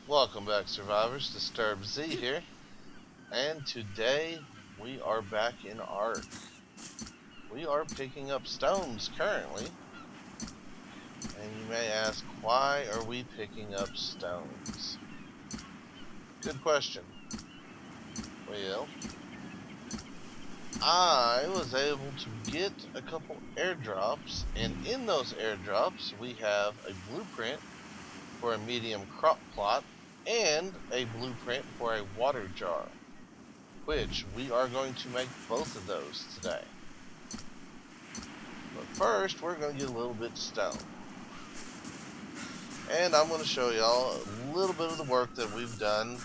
Welcome back, survivors. Disturbed Z here, and today we are back in Ark. We are picking up stones currently, and you may ask, why are we picking up stones? Good question. Well, I was able to get a couple airdrops, and in those airdrops, we have a blueprint for a medium crop plot and a blueprint for a water jar, which we are going to make both of those today. But first, we're going to get a little bit stoned. And I'm going to show y'all a little bit of the work that we've done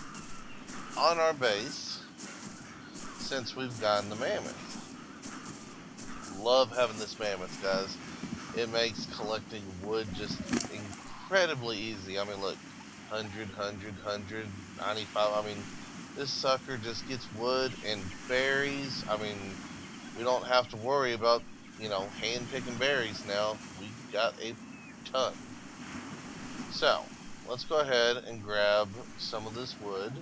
on our base since we've gotten the mammoth. Love having this mammoth, guys. It makes collecting wood just incredibly easy. I mean, look, 100, 95. I mean, this sucker just gets wood and berries. I mean, we don't have to worry about, hand picking berries now. We got a ton. So, let's go ahead and grab some of this wood.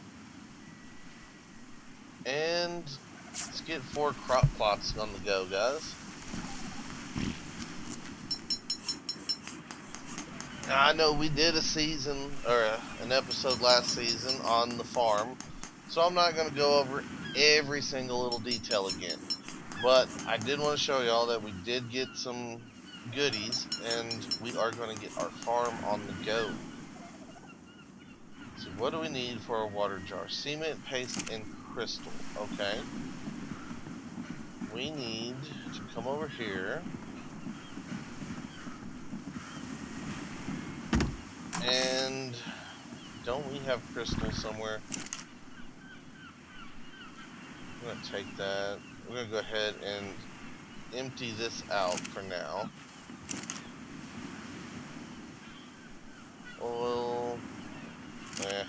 And let's get 4 crop plots on the go, guys. Now, I know we did a season, or an episode last season on the farm, so I'm not going to go over every single little detail again. But I did want to show y'all that we did get some goodies, and we are going to get our farm on the go. So what do we need for a water jar? Cement, paste, and crystal. Okay. We need to come over here and don't we have crystal somewhere? I'm going to take that. We're going to go ahead and empty this out for now. Oil.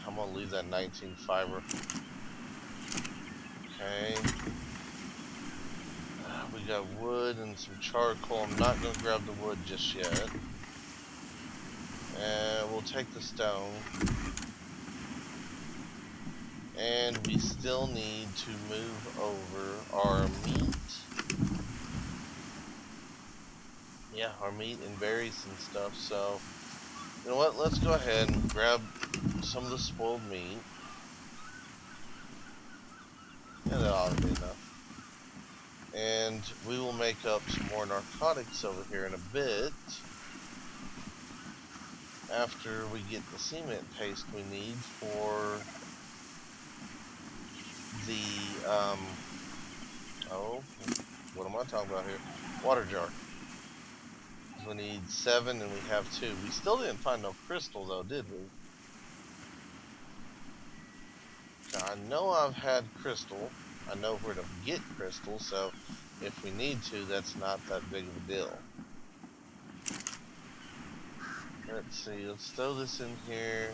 I'm going to leave that 19 fiber. Okay. We got wood and some charcoal. I'm not going to grab the wood just yet. And we'll take the stone. And we still need to move over our meat. Yeah, our meat and berries and stuff. So, you know what? Let's go ahead and grab some of the spoiled meat. Yeah, that ought to be enough. And we will make up some more narcotics over here in a bit. After we get the cement paste we need for the, what am I talking about here? Water jar. We need 7 and we have 2. We still didn't find no crystal though, did we? I know I've had crystal. I know where to get crystal, so if we need to, that's not that big of a deal. Let's see, let's throw this in here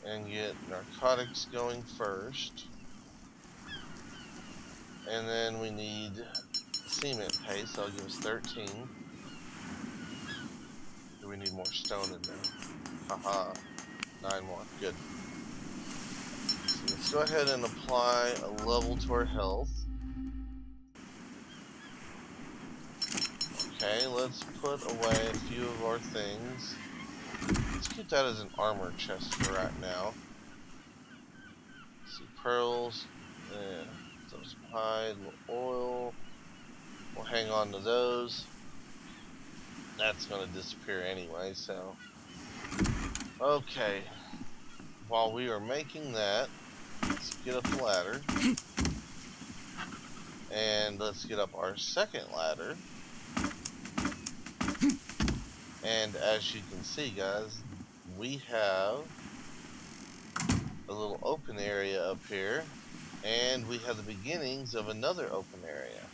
and get narcotics going first. And then we need cement paste, so I'll give us 13. Do we need more stone in there? Haha, 9 more, good. So let's go ahead and apply a level to our health. Okay, let's put away a few of our things. Let's keep that as an armor chest for right now. Let's see, pearls, some hide, oil. We'll hang on to those. That's going to disappear anyway, so. Okay. While we are making that, let's get up the ladder. And let's get up our second ladder. And as you can see, guys, we have a little open area up here. And we have the beginnings of another open area.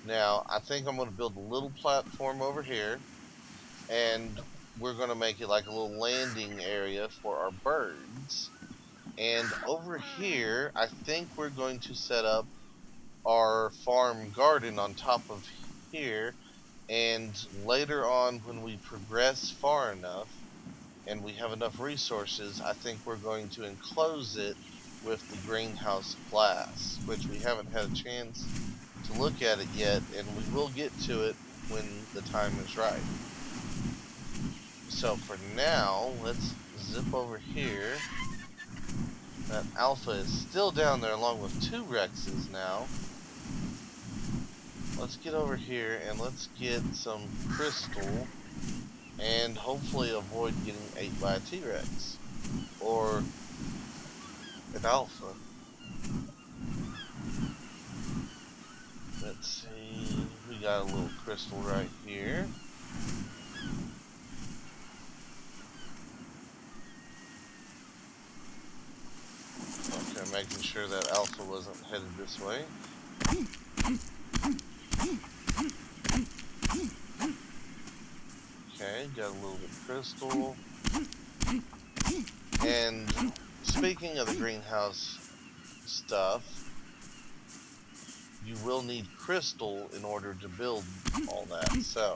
Now, I think I'm going to build a little platform over here. And we're going to make it like a little landing area for our birds. And over here, I think we're going to set up our farm garden on top of here. And later on, when we progress far enough, and we have enough resources, I think we're going to enclose it with the greenhouse glass, which we haven't had a chance to look at it yet, and we will get to it when the time is right. So for now, let's zip over here. That Alpha is still down there along with 2 Rexes now. Let's get over here and let's get some crystal and hopefully avoid getting ate by a T-Rex or an Alpha. Let's see, we got a little crystal right here. Okay, making sure that Alpha wasn't headed this way. Okay, got a little bit of crystal. And speaking of the greenhouse stuff, you will need crystal in order to build all that. So,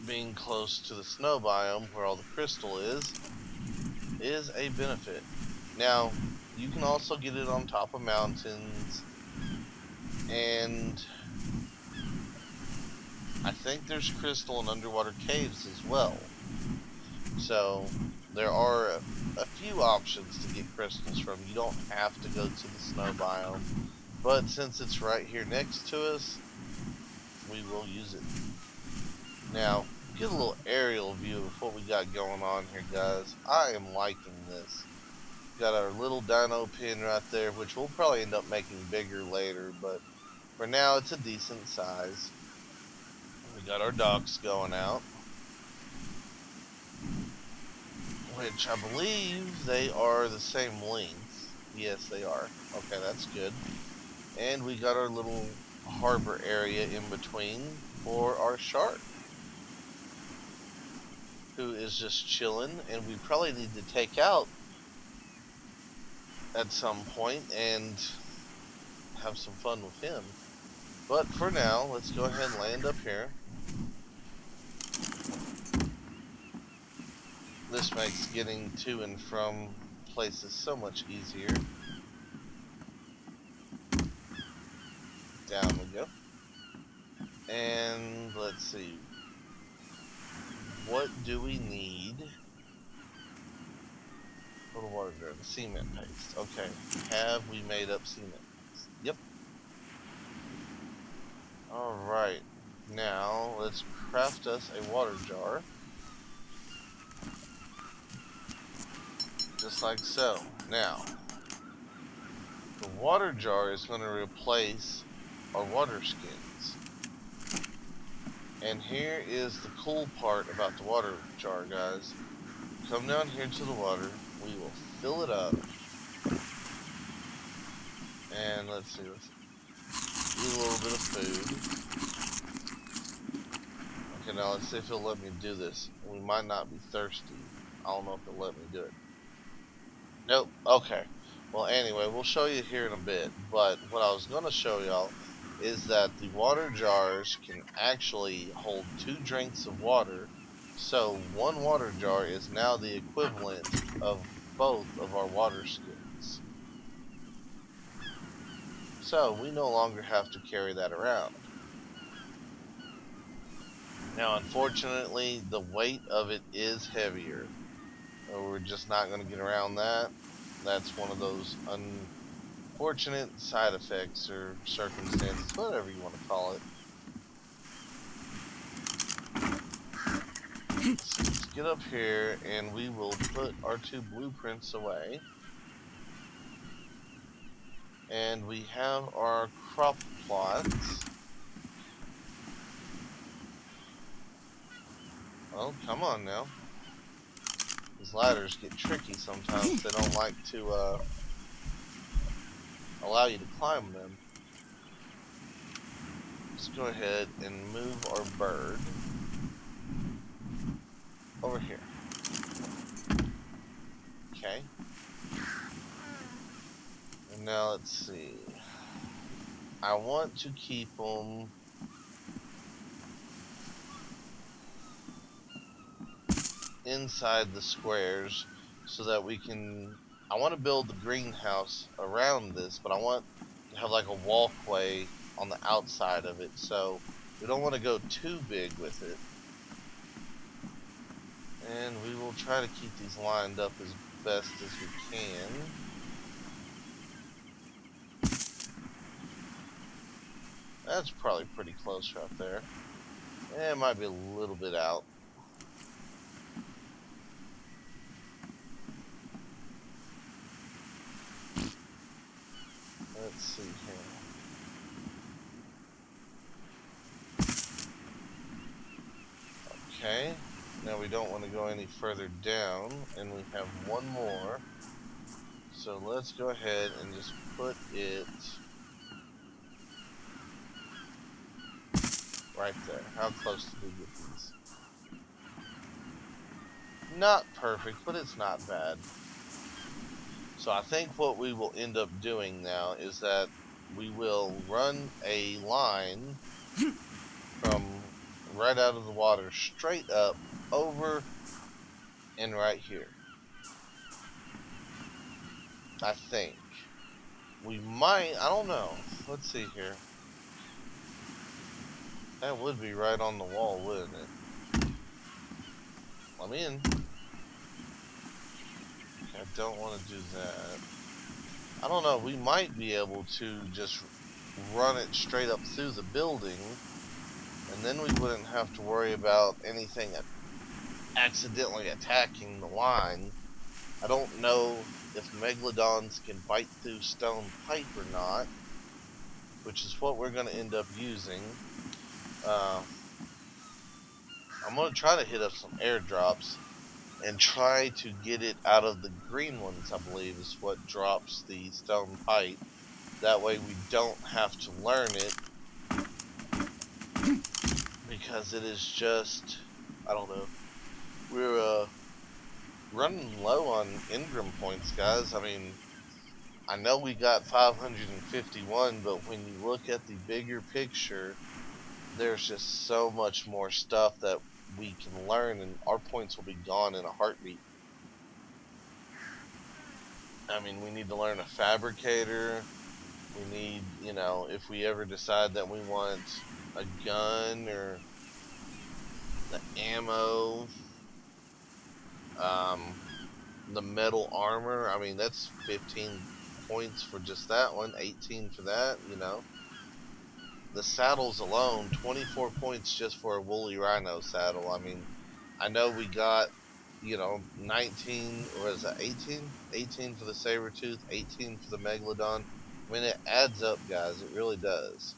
being close to the snow biome where all the crystal is a benefit. Now, you can also get it on top of mountains, and I think there's crystal in underwater caves as well. So there are a few options to get crystals from. You don't have to go to the snow biome, but since it's right here next to us, we will use it. Now, get a little aerial view of what we got going on here, guys. I am liking this. Got our little dino pen right there, which we'll probably end up making bigger later, but for now it's a decent size. We got our docks going out, which I believe they are the same length. Yes, they are. Okay, that's good. And we got our little harbor area in between for our shark, who is just chilling, and we probably need to take out at some point and have some fun with him. But for now, let's go ahead and land up here. This makes getting to and from places so much easier. Down we go. And let's see. What do we need? Total water jar, the cement paste. Okay. Have we made up cement paste? Yep. Alright. Now, let's craft us a water jar. Just like so. Now, the water jar is going to replace our water skins. And here is the cool part about the water jar, guys. Come down here to the water. We will fill it up. And let's see. Let's eat a little bit of food. Okay, now let's see if it'll let me do this. We might not be thirsty. I don't know if it'll let me do it. Nope. Okay. Well, anyway, we'll show you here in a bit. But what I was going to show y'all is that the water jars can actually hold 2 drinks of water. So one water jar is now the equivalent of both of our water skins. So we no longer have to carry that around. Now, unfortunately, the weight of it is heavier. We're just not going to get around that. That's one of those unfortunate side effects or circumstances, whatever you want to call it. So let's get up here and we will put our 2 blueprints away. And we have our crop plots. Oh, come on now. These ladders get tricky sometimes. They don't like to allow you to climb them. Let's go ahead and move our bird over here. Okay. And now let's see. I want to keep them inside the squares so that we can. I want to build the greenhouse around this, but I want to have like a walkway on the outside of it, so we don't want to go too big with it. And we will try to keep these lined up as best as we can. That's probably pretty close right there. It might be a little bit out. Let's see here. Okay. Now we don't want to go any further down, and we have one more. So let's go ahead and just put it right there. How close did we get these? Not perfect, but it's not bad. So I think what we will end up doing now is that we will run a line from right out of the water straight up over and right here. I think. We might, I don't know. Let's see here. That would be right on the wall, wouldn't it? Let me in. I don't want to do that. I don't know, we might be able to just run it straight up through the building, and then we wouldn't have to worry about anything accidentally attacking the line. I don't know if Megalodons can bite through stone pipe or not, which is what we're going to end up using. I'm going to try to hit up some airdrops and try to get it out of the green ones, I believe, is what drops the stone pipe. That way we don't have to learn it, because it is just, I don't know. We're running low on Engram points, guys. I mean, I know we got 551, but when you look at the bigger picture, there's just so much more stuff that we can learn, and our points will be gone in a heartbeat. I mean, we need to learn a fabricator. We need, you know, if we ever decide that we want a gun or the ammo, the metal armor. I mean, that's 15 points for just that one, 18 for that, you know. The saddles alone, 24 points just for a woolly rhino saddle. I mean, I know we got, you know, 19, or is that 18? 18 for the saber-tooth, 18 for the megalodon. I mean, it adds up, guys. It really does.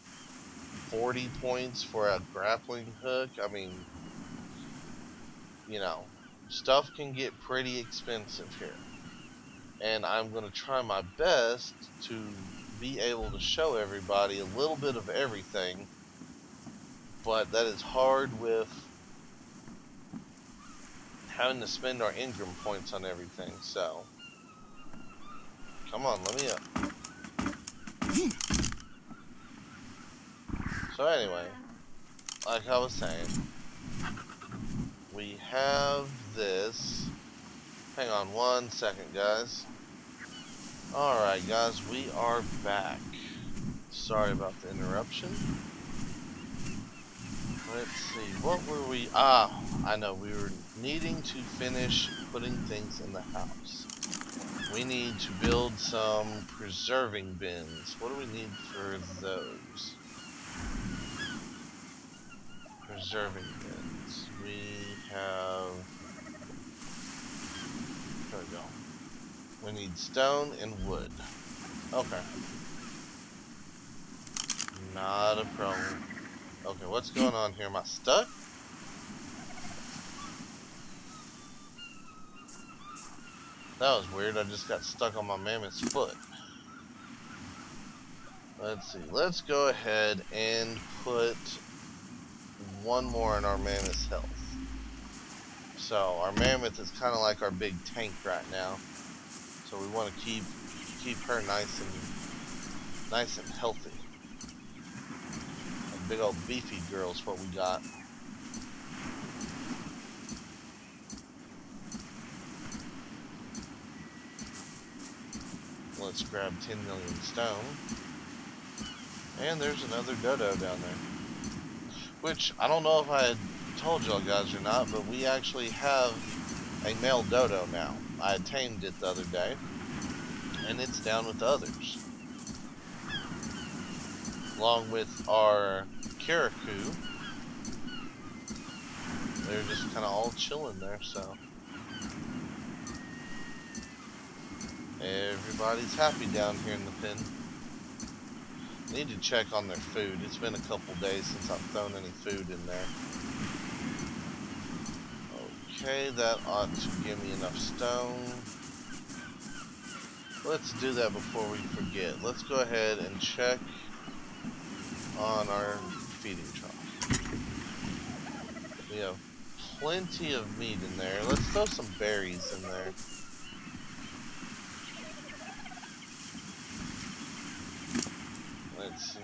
40 points for a grappling hook. I mean, you know, stuff can get pretty expensive here. And I'm going to try my best to be able to show everybody a little bit of everything. But that is hard with having to spend our Engram points on everything. So, come on, let me up. So anyway, like I was saying, we have this. Hang on one second, guys. Alright, guys, we are back. Sorry about the interruption. Let's see, what were we... I know, we were needing to finish putting things in the house. We need to build some preserving bins. What do we need for those? Preserving bins. We have... There we go. We need stone and wood. Okay. Not a problem. Okay, what's going on here? Am I stuck? That was weird. I just got stuck on my mammoth's foot. Let's see. Let's go ahead and put one more in our mammoth's health. So our mammoth is kind of like our big tank right now. So we want to keep her nice and healthy. A big old beefy girl's what we got. let's grab 10 million stone. And there's another dodo down there. Which, I don't know if I had told y'all guys or not, but we actually have a male dodo now. I tamed it the other day, and it's down with the others. Along with our Kiraku. They're just kind of all chilling there, so. Everybody's happy down here in the pen. Need to check on their food. It's been a couple days since I've thrown any food in there. Okay, that ought to give me enough stone. Let's do that before we forget. Let's go ahead and check on our feeding trough. We have plenty of meat in there. Let's throw some berries in there. Let's see,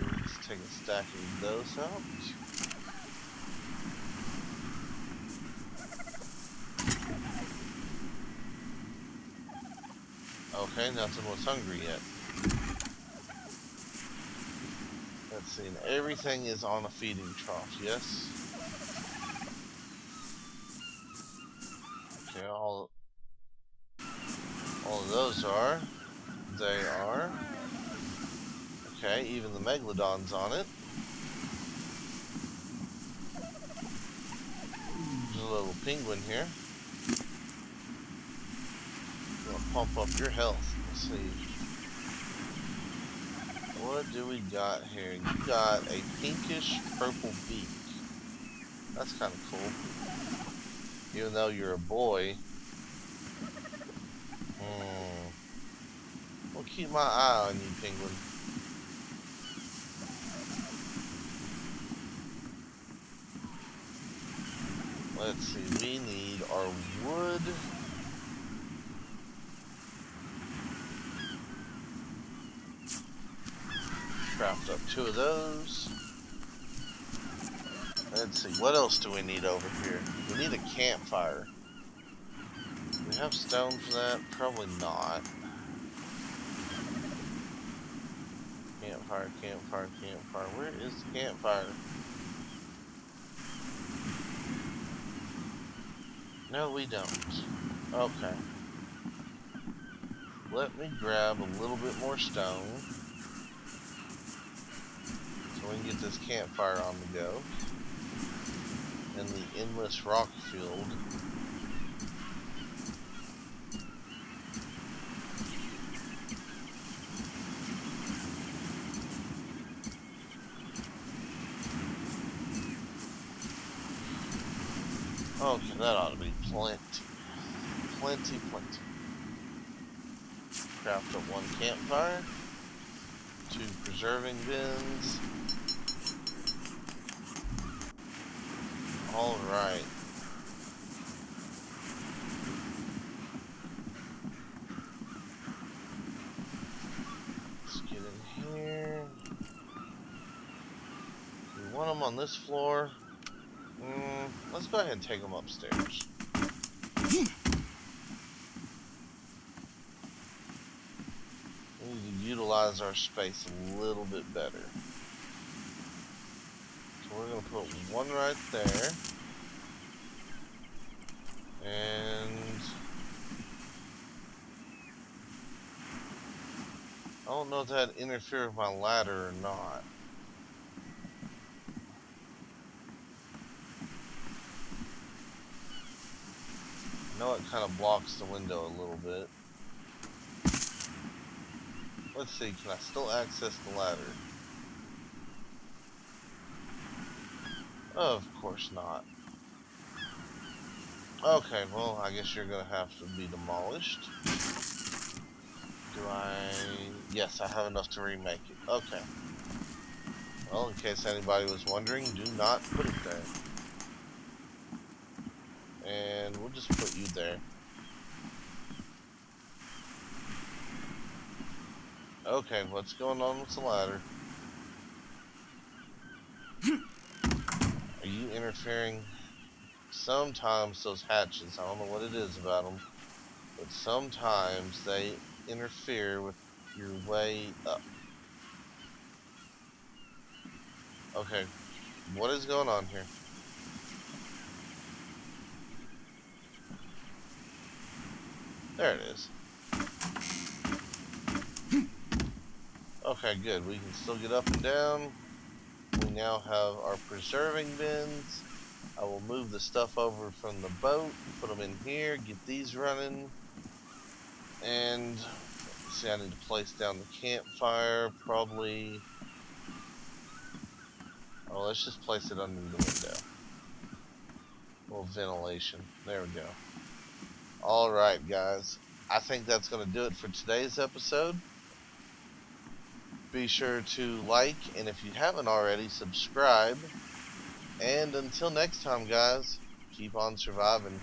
let's take a stack of those out. Okay, nothing was hungry yet. Let's see, and everything is on a feeding trough, yes? Okay, all of those are. They are. Okay, even the Megalodon's on it. There's a little penguin here. Gonna pump up your health. Let's see. What do we got here? You got a pinkish purple beak. That's kind of cool. Even though you're a boy. I'll keep my eye on you, penguin. Let's see, we need our wood. Craft up 2 of those. Let's see, what else do we need over here? We need a campfire. Do we have stone for that? Probably not. Campfire, campfire, campfire. Where is the campfire? No, we don't. Okay. Let me grab a little bit more stone so we can get this campfire on the go. And the endless rock field. Okay, that ought to be plenty. Plenty. Craft up 1 campfire. 2 preserving bins. Alright. Let's get in here. We want them on this floor. Let's go ahead and take them upstairs. We need to utilize our space a little bit better. So we're going to put 1 right there. And I don't know if that interfered with my ladder or not. I know it kind of blocks the window a little bit. Let's see, can I still access the ladder? Of course not. Okay, well, I guess you're gonna have to be demolished. Do I... Yes, I have enough to remake it. Okay. Well, in case anybody was wondering, do not put it there. And we'll just put you there. Okay, what's going on with the ladder? Are you interfering? Sometimes those hatches, I don't know what it is about them, but sometimes they interfere with your way up. Okay, what is going on here? There it is. Okay, good. We can still get up and down. We now have our preserving bins. I will move the stuff over from the boat, put them in here, get these running. And let's see, I need to place down the campfire, probably. Oh, let's just place it under the window. A little ventilation. There we go. Alright, guys. I think that's going to do it for today's episode. Be sure to like, and if you haven't already, subscribe. And until next time, guys, keep on surviving.